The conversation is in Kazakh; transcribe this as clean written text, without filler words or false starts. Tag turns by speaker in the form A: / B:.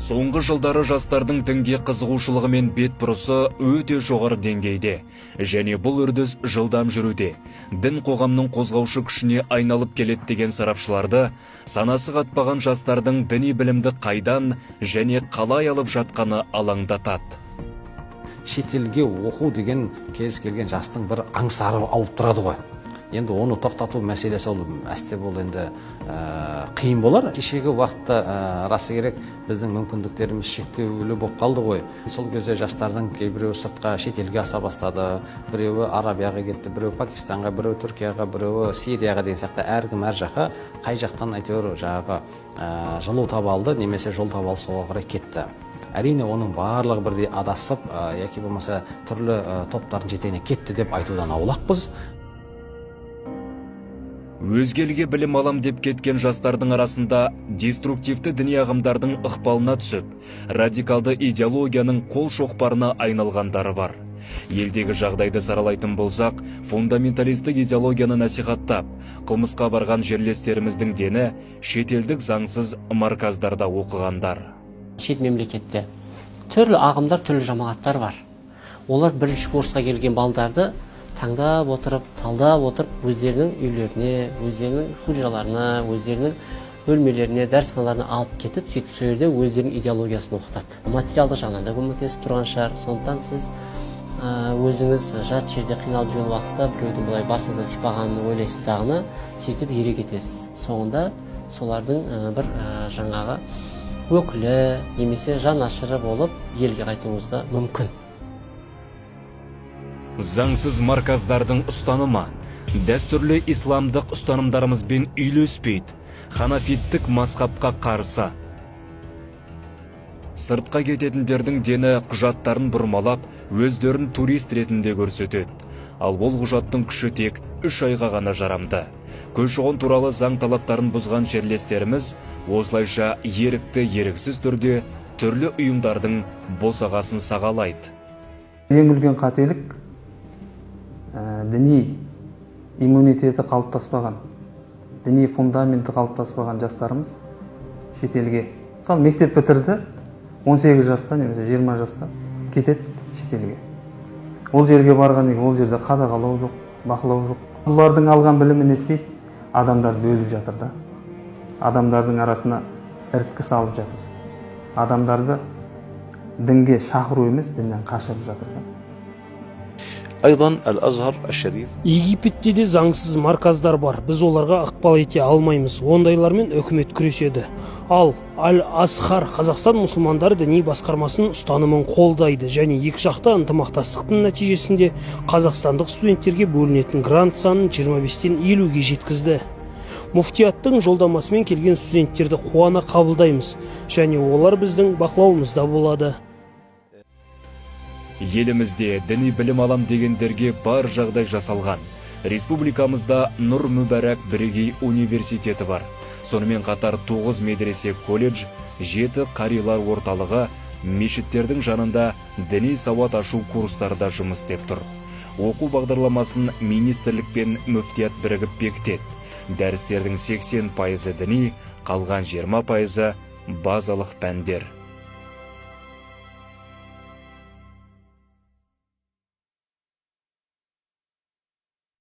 A: Соңғы жылдары жастардың дінге қызығушылығы мен бетбұрысы өте жоғары деңгейде, және бұл үрдіс жылдам жүруде. Дін қоғамның қозғаушы күшіне айналып келеді деген сарапшыларды санасы қатпаған жастардың діни білімді қайдан және қалай алып жатқаны алаңдатады.
B: Шетелге оқу деген кез келген жастың бір аңсары алып тұрады ғой. Енді оны тоқтату мәселесі ол әсте бол енді қиын болар. Кешегі уақытта расы керек біздің мүмкіндіктеріміз шектеулі болып қалды ғой. Сол кезде жастардың кейбіреуі сыртқа шетелге аса бастады. Біреуі Арабияға кетті, біреуі Пакистанға, біреуі Түркияға, біреуі Сирияға деген сияқты әркім әр жаққа қай жақтан әйтеуір жаңағы жылу таба алды, немесе жол таба алды, соған қарай кетті. Әрине оның барлығы бірдей адасып, яки болмаса түрлі топтардың жетегіне кетті деп айтудан аулақпыз.
A: Өзге елге білім алам деп кеткен жастардың арасында деструктивті діни ағымдардың ықпалына түсіп, радикалды идеологияның қол шоқпарына айналғандары бар. Елдегі жағдайды саралайтын болсақ, фундаменталистік идеологияны насихаттап, қылмысқа барған жерлестеріміздің дені шетелдік заңсыз марказдарда оқығандар.
C: Шет мемлекетте түрлі ағымдар, түрлі жамағаттар бар. Олар бірінші курсқа келген балдарды таңдап отырып, талдап отырып, өздерінің үйлеріне, өздерінің хужраларына, өздерінің бөлмелеріне, дәрісханаларына алып кетіп, сөйтіп сол жерде өздерінің идеологиясын оқытады. Материалдық жағынан да көмектесіп тұрған шығар. Сондықтан сіз өзіңіз жат жерде қиналып жүрген уақытта біреудің бұлай басыңыздан сипағанын ойлайсыз дағыны, сөйтіп ере кетесіз. Соңында солардың бір жаңағы өкілі немесе жанашыры болып елге қайтуыңыз да мүмкін.
A: Заңсыз марказдардың ұстанымы дәстүрлі исламдық ұстанымдарымызбен үйлеспейді, ханафиттік мазхабқа қарсы. Сыртқа кететіндердің дені құжаттарын бұрмалап, өздерін турист ретінде көрсетеді. Ал ол құжаттың күші тек 3 айға ғана жарамды. Көші-қон туралы заң талаптарын бұзған жерлестеріміз осылайша ерікті еріксіз түрде түрлі ұйымдардың босағасын сағалайды.
D: Ең үлкен қателік діни иммунитеті қалыптаспаған, діни фундаменті қалыптаспаған жастарымыз шетелге. Мысалы, мектеп бітірді, 18 жаста немесе 20 жаста кетеді шетелге. Ол жерге барған екен, ол жерде қадағалау жоқ, бақылау жоқ. Бұлардың алған білімі не істейді? Адамдарды бөліп жатыр да. Адамдардың арасына іріткі салып жатыр. Адамдарды дінге шақыру емес, діннен қашырып жатыр да.
E: Египетте де заңсыз марказдар бар. Біз оларға ықпал ете алмаймыз. Ондайлармен үкімет күреседі. Ал Аль-Азхар Қазақстан мұсылмандары діни басқармасының ұстанымын қолдайды және екі жақты ынтымақтастықтың нәтижесінде қазақстандық студенттерге бөлінетін грант санын 25-тен 50-ге жеткізді. Муфтияттың жолдамасымен келген студенттерді қуана қабылдаймыз және олар біздің бақылауымызда болады.
A: Елімізде діни білім алам дегендерге бар жағдай жасалған. Республикамызда Нұр Мүбәрак бірегей университеті бар. Сонымен қатар 9 медресе колледж, 7 қарилар орталығы, мешіттердің жанында діни сауат ашу курстары да жұмыс істеп тұр. Оқу бағдарламасын министрлік пен мүфтият бірігіп бекітеді. Дәрістердің 80% діни, қалған 20% базалық пәндер.